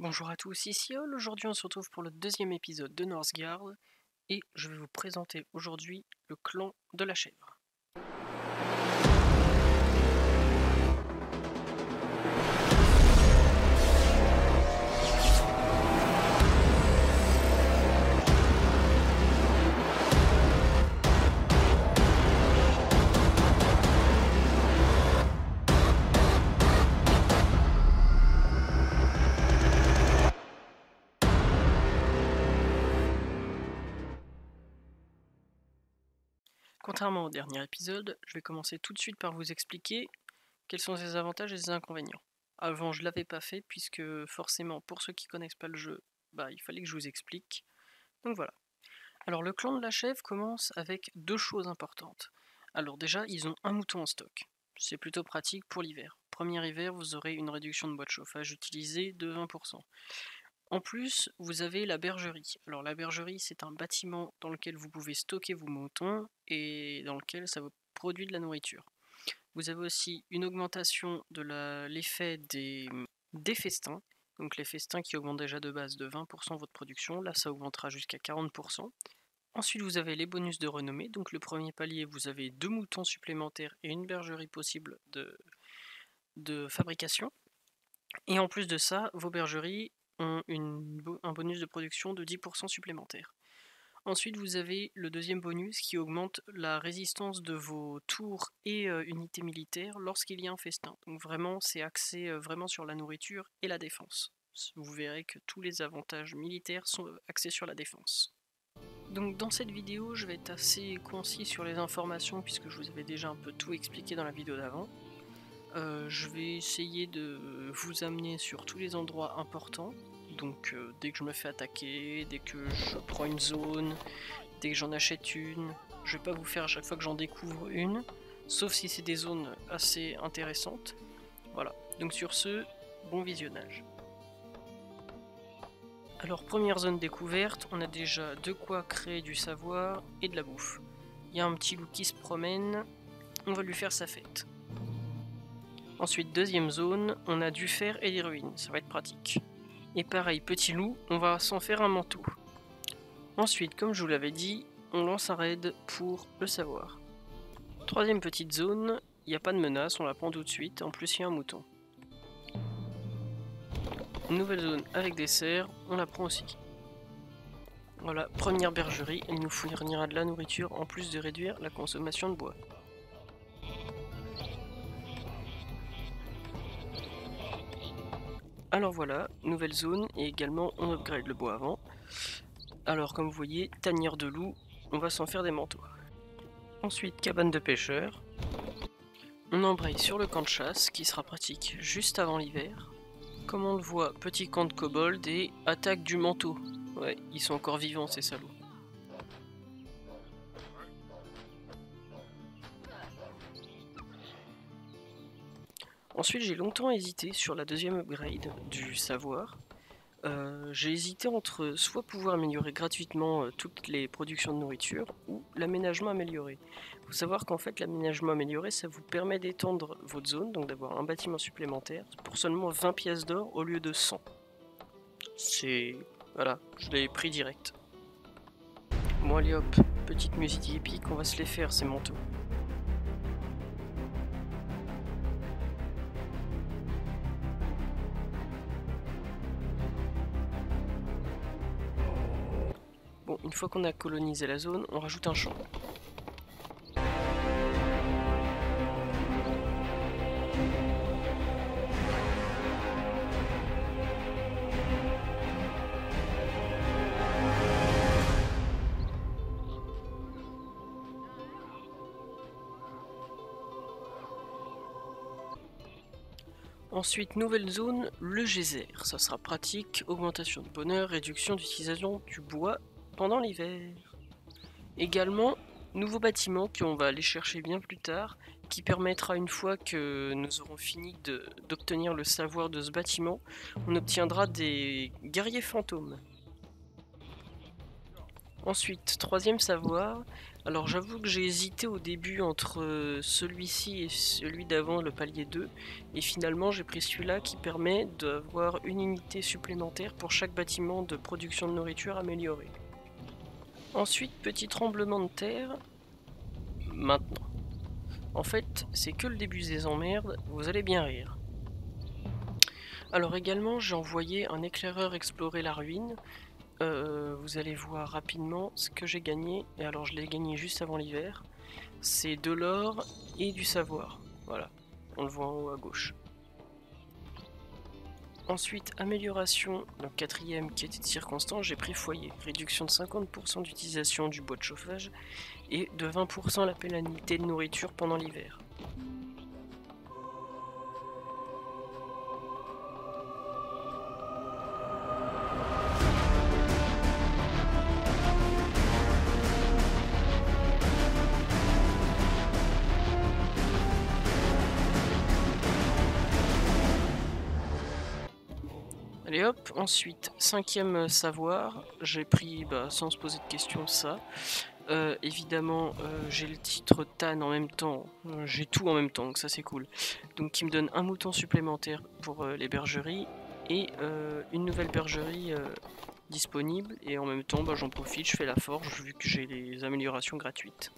Bonjour à tous, ici Hall. Aujourd'hui on se retrouve pour le deuxième épisode de Northgard et je vais vous présenter aujourd'hui le clan de la chèvre. Contrairement au dernier épisode, je vais commencer tout de suite par vous expliquer quels sont ses avantages et ses inconvénients. Avant je l'avais pas fait puisque forcément pour ceux qui connaissent pas le jeu, il fallait que je vous explique. Donc voilà. Alors le clan de la chèvre commence avec deux choses importantes. Alors déjà ils ont un mouton en stock. C'est plutôt pratique pour l'hiver. Premier hiver vous aurez une réduction de bois de chauffage utilisée de 20%. En plus, vous avez la bergerie. Alors la bergerie, c'est un bâtiment dans lequel vous pouvez stocker vos moutons et dans lequel ça vous produit de la nourriture. Vous avez aussi une augmentation de l'effet des festins. Donc les festins qui augmentent déjà de base de 20% votre production, là ça augmentera jusqu'à 40%. Ensuite vous avez les bonus de renommée. Donc le premier palier, vous avez 2 moutons supplémentaires et une bergerie possible de fabrication. Et en plus de ça, vos bergeries ont un bonus de production de 10% supplémentaire. Ensuite, vous avez le deuxième bonus qui augmente la résistance de vos tours et unités militaires lorsqu'il y a un festin. Donc vraiment, c'est axé vraiment sur la nourriture et la défense. Vous verrez que tous les avantages militaires sont axés sur la défense. Donc dans cette vidéo, je vais être assez concis sur les informations puisque je vous avais déjà un peu tout expliqué dans la vidéo d'avant. Je vais essayer de vous amener sur tous les endroits importants. Donc dès que je me fais attaquer, dès que je prends une zone, dès que j'en achète une, je vais pas vous faire à chaque fois que j'en découvre une, sauf si c'est des zones assez intéressantes. Voilà, donc sur ce, bon visionnage. Alors première zone découverte, on a déjà de quoi créer du savoir et de la bouffe. Il y a un petit loup qui se promène, on va lui faire sa fête. Ensuite, deuxième zone, on a du fer et des ruines, ça va être pratique. Et pareil, petit loup, on va s'en faire un manteau. Ensuite, comme je vous l'avais dit, on lance un raid pour le savoir. Troisième petite zone, il n'y a pas de menace, on la prend tout de suite, en plus il y a un mouton. Nouvelle zone avec des cerfs, on la prend aussi. Voilà, première bergerie, elle nous fournira de la nourriture en plus de réduire la consommation de bois. Alors voilà, nouvelle zone et également on upgrade le bois avant. Alors comme vous voyez, tanière de loup, on va s'en faire des manteaux. Ensuite cabane de pêcheurs. On embraye sur le camp de chasse qui sera pratique juste avant l'hiver. Comme on le voit, petit camp de kobold et attaque du manteau. Ouais, ils sont encore vivants ces salauds. Ensuite j'ai longtemps hésité sur la deuxième upgrade du savoir. J'ai hésité entre soit pouvoir améliorer gratuitement toutes les productions de nourriture ou l'aménagement amélioré. Il faut savoir qu'en fait l'aménagement amélioré ça vous permet d'étendre votre zone, donc d'avoir un bâtiment supplémentaire pour seulement 20 pièces d'or au lieu de 100. C'est... voilà, je l'ai pris direct. Bon allez hop, petite musique épique, on va se les faire ces manteaux. Bon, une fois qu'on a colonisé la zone, on rajoute un champ. Ensuite, nouvelle zone, le geyser. Ça sera pratique, augmentation de bonheur, réduction d'utilisation du bois pendant l'hiver. Également, nouveau bâtiment qu'on va aller chercher bien plus tard, qui permettra une fois que nous aurons fini d'obtenir le savoir de ce bâtiment, on obtiendra des guerriers fantômes. Ensuite, troisième savoir, Alors j'avoue que j'ai hésité au début entre celui-ci et celui d'avant, le palier 2, et finalement j'ai pris celui-là qui permet d'avoir une unité supplémentaire pour chaque bâtiment de production de nourriture amélioré. Ensuite, petit tremblement de terre, maintenant. En fait, c'est que le début des emmerdes, vous allez bien rire. Alors également, j'ai envoyé un éclaireur explorer la ruine. Vous allez voir rapidement ce que j'ai gagné, et alors je l'ai gagné juste avant l'hiver. C'est de l'or et du savoir. Voilà, on le voit en haut à gauche. Ensuite, amélioration, le quatrième qui était de circonstance, j'ai pris foyer. Réduction de 50% d'utilisation du bois de chauffage et de 20% la pénalité de nourriture pendant l'hiver. Allez hop, ensuite, cinquième savoir, j'ai pris, sans se poser de questions, ça. Évidemment, j'ai le titre Tan en même temps, j'ai tout en même temps, donc ça c'est cool. Donc qui me donne un mouton supplémentaire pour les bergeries, et une nouvelle bergerie disponible, et en même temps j'en profite, je fais la forge vu que j'ai les améliorations gratuites.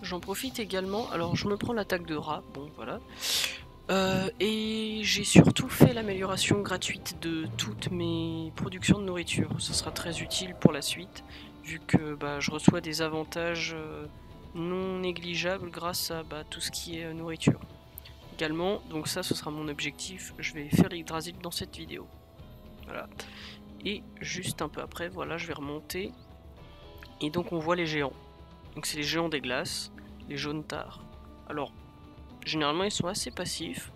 J'en profite également, alors je me prends l'attaque de rat, bon voilà. Et j'ai surtout fait l'amélioration gratuite de toutes mes productions de nourriture. Ce sera très utile pour la suite, vu que je reçois des avantages non négligeables grâce à tout ce qui est nourriture. Également, donc ça ce sera mon objectif, je vais faire l'Yggdrasil dans cette vidéo. Voilà. Et juste un peu après, voilà, je vais remonter. Et donc on voit les géants. Donc c'est les géants des glaces, les jaunes tares. Alors, généralement ils sont assez passifs,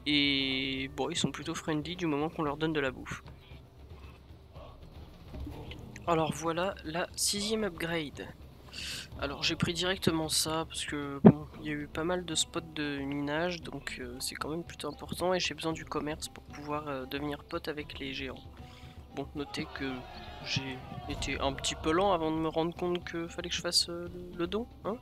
et bon, ils sont plutôt friendly du moment qu'on leur donne de la bouffe. Alors voilà la 6ème upgrade. Alors j'ai pris directement ça parce que bon, il y a eu pas mal de spots de minage, donc c'est quand même plutôt important, et j'ai besoin du commerce pour pouvoir devenir pote avec les géants. Bon, notez que j'ai été un petit peu lent avant de me rendre compte que fallait que je fasse le don, hein.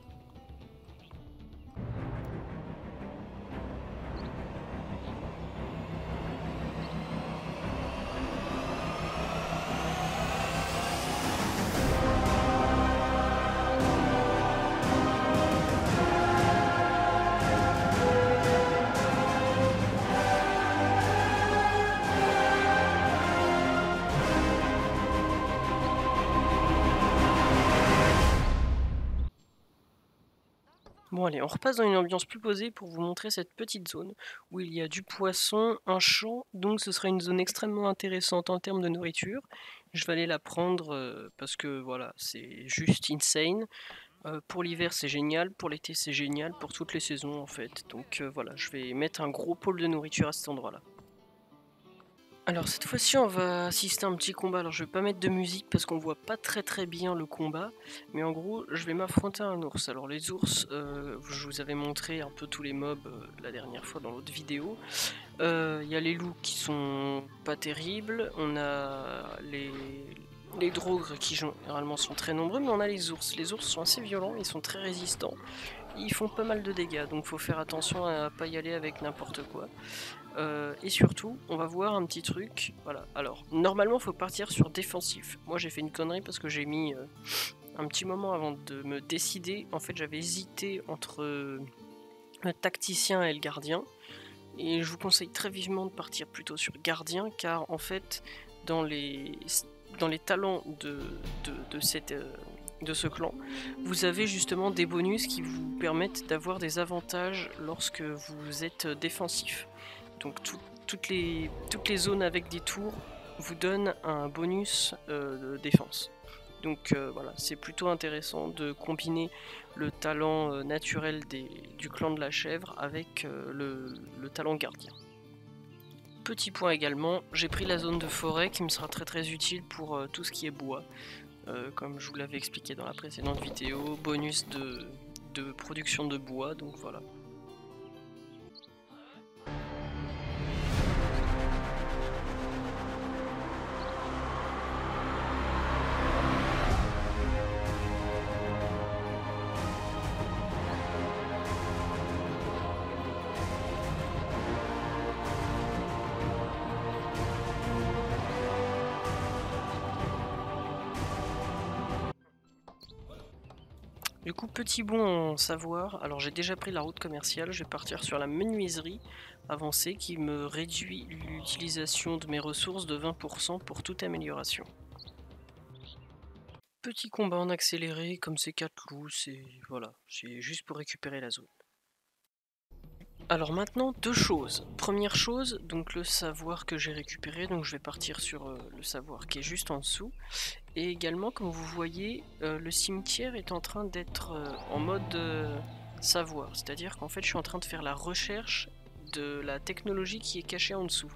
Bon allez, on repasse dans une ambiance plus posée pour vous montrer cette petite zone où il y a du poisson, un champ, donc ce sera une zone extrêmement intéressante en termes de nourriture. Je vais aller la prendre parce que voilà, c'est juste insane. Pour l'hiver c'est génial, pour l'été c'est génial, pour toutes les saisons en fait. Donc voilà, je vais mettre un gros pôle de nourriture à cet endroit-là. Alors cette fois-ci on va assister à un petit combat. Alors je vais pas mettre de musique parce qu'on voit pas très bien le combat, mais en gros je vais m'affronter à un ours. Alors les ours, je vous avais montré un peu tous les mobs la dernière fois dans l'autre vidéo. Il y a les loups qui sont pas terribles, on a les drogres qui généralement sont très nombreux, mais on a les ours. Les ours sont assez violents, ils sont très résistants, ils font pas mal de dégâts, donc faut faire attention à pas y aller avec n'importe quoi. Et surtout, on va voir un petit truc. Voilà. Alors, normalement, il faut partir sur défensif. Moi, j'ai fait une connerie parce que j'ai mis un petit moment avant de me décider. En fait, j'avais hésité entre le tacticien et le gardien. Et je vous conseille très vivement de partir plutôt sur gardien, car en fait, dans les talents de ce clan, vous avez justement des bonus qui vous permettent d'avoir des avantages lorsque vous êtes défensif. Donc toutes les zones avec des tours vous donnent un bonus de défense. Donc voilà, c'est plutôt intéressant de combiner le talent naturel du clan de la chèvre avec le talent gardien. Petit point également, j'ai pris la zone de forêt qui me sera très utile pour tout ce qui est bois. Comme je vous l'avais expliqué dans la précédente vidéo, bonus de production de bois, donc voilà. Du coup, petit bond en savoir, alors j'ai déjà pris la route commerciale, je vais partir sur la menuiserie avancée qui me réduit l'utilisation de mes ressources de 20% pour toute amélioration. Petit combat en accéléré, comme ces 4 loups, c'est voilà, c'est juste pour récupérer la zone. Alors maintenant, deux choses. Première chose, donc le savoir que j'ai récupéré, donc je vais partir sur le savoir qui est juste en dessous. Et également, comme vous voyez, le cimetière est en train d'être en mode savoir. C'est-à-dire qu'en fait, je suis en train de faire la recherche de la technologie qui est cachée en dessous.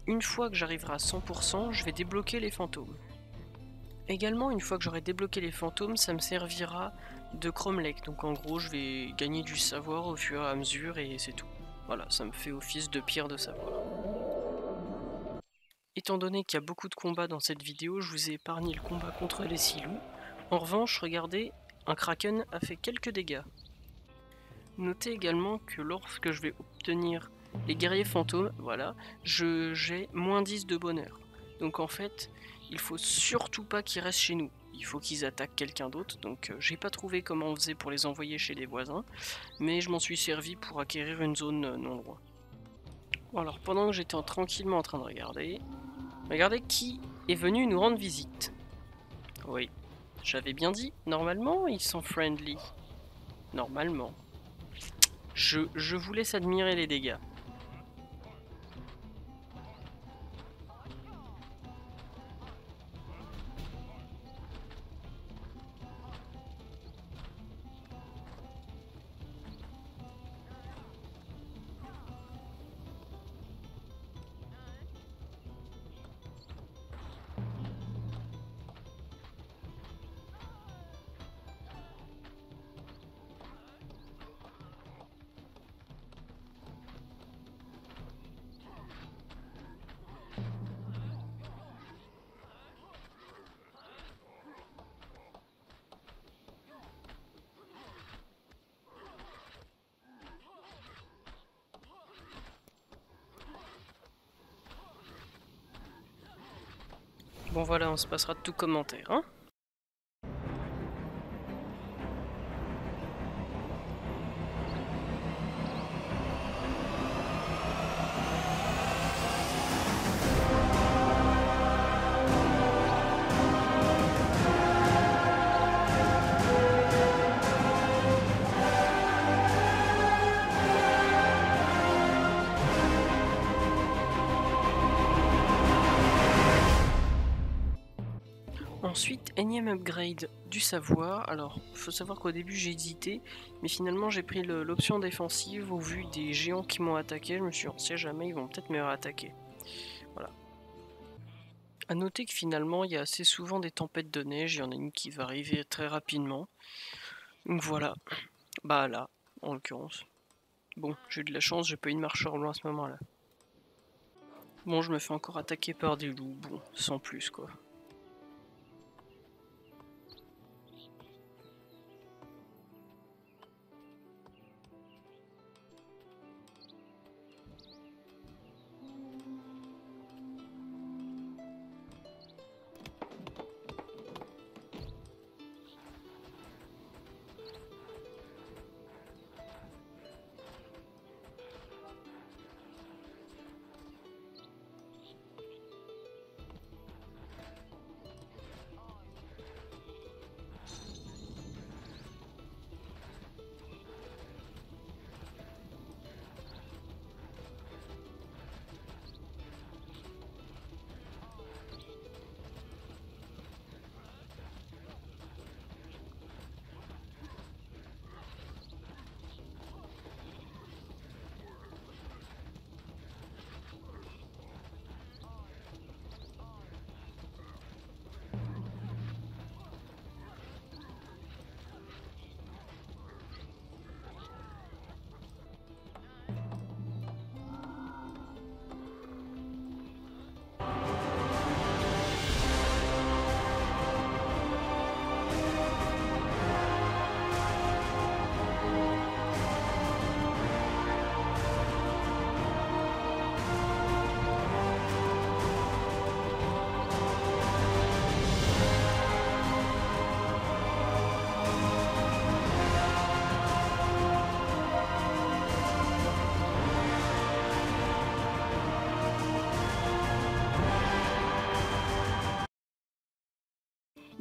Une fois que j'arriverai à 100%, je vais débloquer les fantômes. Également, une fois que j'aurai débloqué les fantômes, ça me servira de cromlech. Donc en gros, je vais gagner du savoir au fur et à mesure et c'est tout. Voilà, ça me fait office de pierre de savoir. Étant donné qu'il y a beaucoup de combats dans cette vidéo, je vous ai épargné le combat contre les 6 loups. En revanche, regardez, un kraken a fait quelques dégâts. Notez également que lorsque je vais obtenir les guerriers fantômes, voilà, j'ai moins 10 de bonheur. Donc en fait, il faut surtout pas qu'ils restent chez nous. Il faut qu'ils attaquent quelqu'un d'autre. Donc j'ai pas trouvé comment on faisait pour les envoyer chez des voisins, mais je m'en suis servi pour acquérir une zone non loin. Bon, alors pendant que j'étais tranquillement en train de regarder, regardez qui est venu nous rendre visite. Oui, j'avais bien dit, normalement ils sont friendly. Normalement. Je vous laisse admirer les dégâts. Bon voilà, on se passera de tout commentaire, hein. Ensuite, énième upgrade du savoir. Alors, faut savoir qu'au début j'ai hésité, mais finalement j'ai pris l'option défensive au vu des géants qui m'ont attaqué. Je me suis dit, on sait jamais, ils vont peut-être me réattaquer. Voilà. A noter que finalement il y a assez souvent des tempêtes de neige, il y en a une qui va arriver très rapidement. Donc voilà, bah là, en l'occurrence. Bon, j'ai eu de la chance, j'ai pas eu de marcheur loin à ce moment-là. Bon, je me fais encore attaquer par des loups, bon, sans plus quoi.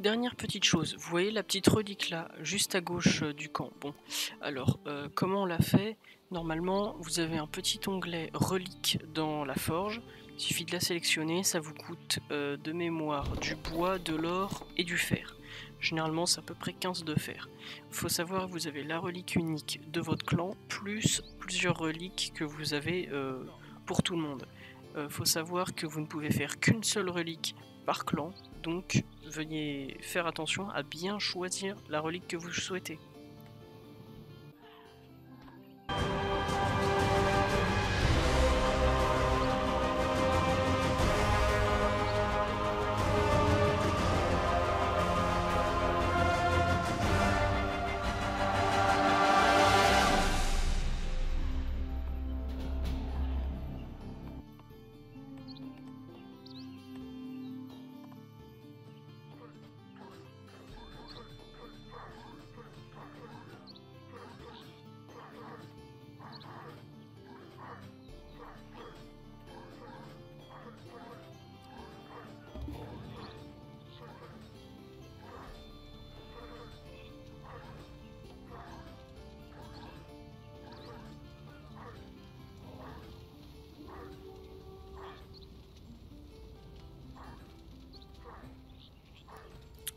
dernière petite chose, vous voyez la petite relique là, juste à gauche du camp. Bon, alors comment on l'a fait? Normalement, vous avez un petit onglet relique dans la forge. Il suffit de la sélectionner, ça vous coûte de mémoire du bois, de l'or et du fer. Généralement, c'est à peu près 15 de fer. Il faut savoir que vous avez la relique unique de votre clan, plus plusieurs reliques que vous avez pour tout le monde. Faut savoir que vous ne pouvez faire qu'une seule relique par clan, donc veuillez faire attention à bien choisir la relique que vous souhaitez.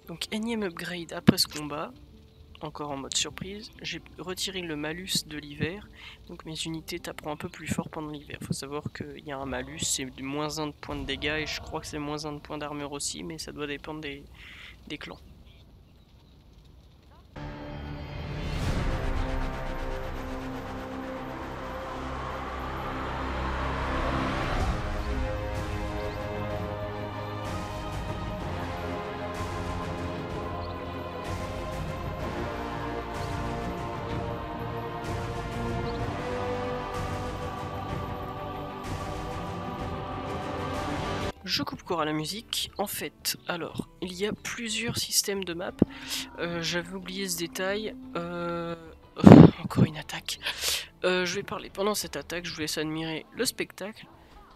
Donc énième upgrade après ce combat, encore en mode surprise, j'ai retiré le malus de l'hiver, donc mes unités taperont un peu plus fort pendant l'hiver. Il faut savoir qu'il y a un malus, c'est du moins 1 de points de dégâts et je crois que c'est moins 1 de points d'armure aussi, mais ça doit dépendre des clans. Je coupe court à la musique. En fait, alors, il y a plusieurs systèmes de map. J'avais oublié ce détail. Encore une attaque. Je vais parler pendant cette attaque, je vous laisse admirer le spectacle.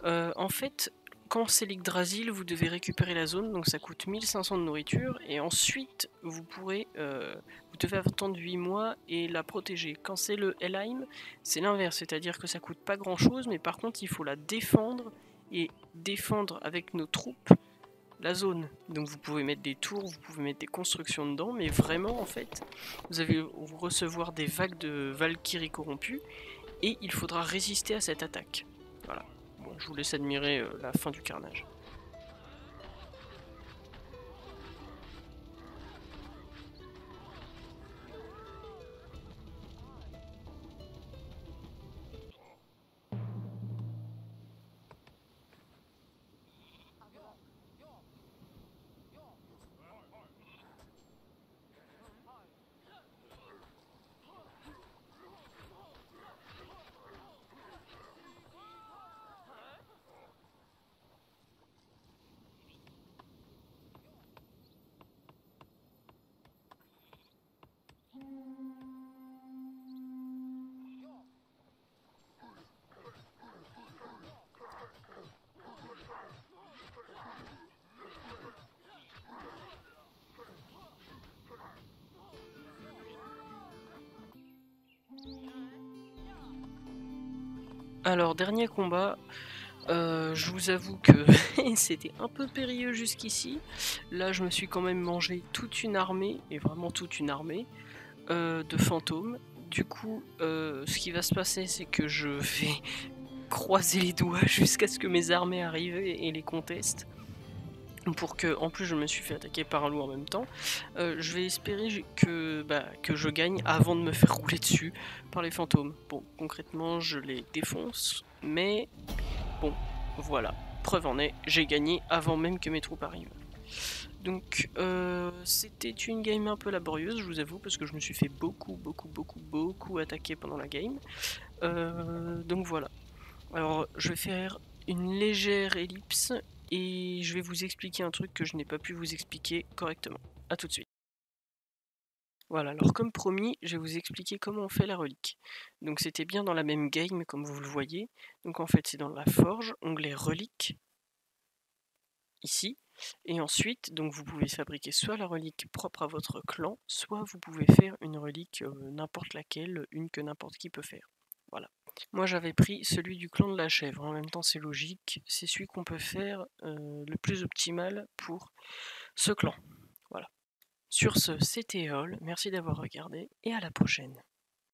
En fait, quand c'est l'Yggdrasil, vous devez récupérer la zone, donc ça coûte 1500 de nourriture, et ensuite vous pourrez, vous devez attendre 8 mois et la protéger. Quand c'est le Helheim, c'est l'inverse, c'est-à-dire que ça coûte pas grand-chose, mais par contre il faut la défendre, et défendre avec nos troupes la zone. Donc vous pouvez mettre des tours, vous pouvez mettre des constructions dedans, mais vraiment en fait, vous allez recevoir des vagues de Valkyries corrompues, et il faudra résister à cette attaque. Voilà. Bon, je vous laisse admirer la fin du carnage. Alors, dernier combat, je vous avoue que c'était un peu périlleux jusqu'ici. Là, je me suis quand même mangé toute une armée, et vraiment toute une armée, de fantômes. Du coup, ce qui va se passer, c'est que je vais croiser les doigts jusqu'à ce que mes armées arrivent et les contestent. Pour que, en plus je me suis fait attaquer par un loup en même temps, je vais espérer que je gagne avant de me faire rouler dessus par les fantômes. Bon, concrètement je les défonce, mais bon, voilà, preuve en est, j'ai gagné avant même que mes troupes arrivent. Donc c'était une game un peu laborieuse, je vous avoue, parce que je me suis fait beaucoup attaquer pendant la game. Donc voilà. Alors je vais faire une légère ellipse et je vais vous expliquer un truc que je n'ai pas pu vous expliquer correctement. A tout de suite. Voilà, alors comme promis, je vais vous expliquer comment on fait la relique. Donc c'était bien dans la même game comme vous le voyez. Donc en fait c'est dans la forge, onglet relique, ici. Et ensuite, donc vous pouvez fabriquer soit la relique propre à votre clan, soit vous pouvez faire une relique n'importe laquelle, une que n'importe qui peut faire. Voilà. Moi j'avais pris celui du clan de la chèvre, en même temps c'est logique, c'est celui qu'on peut faire le plus optimal pour ce clan. Voilà. Sur ce, c'était All, merci d'avoir regardé et à la prochaine.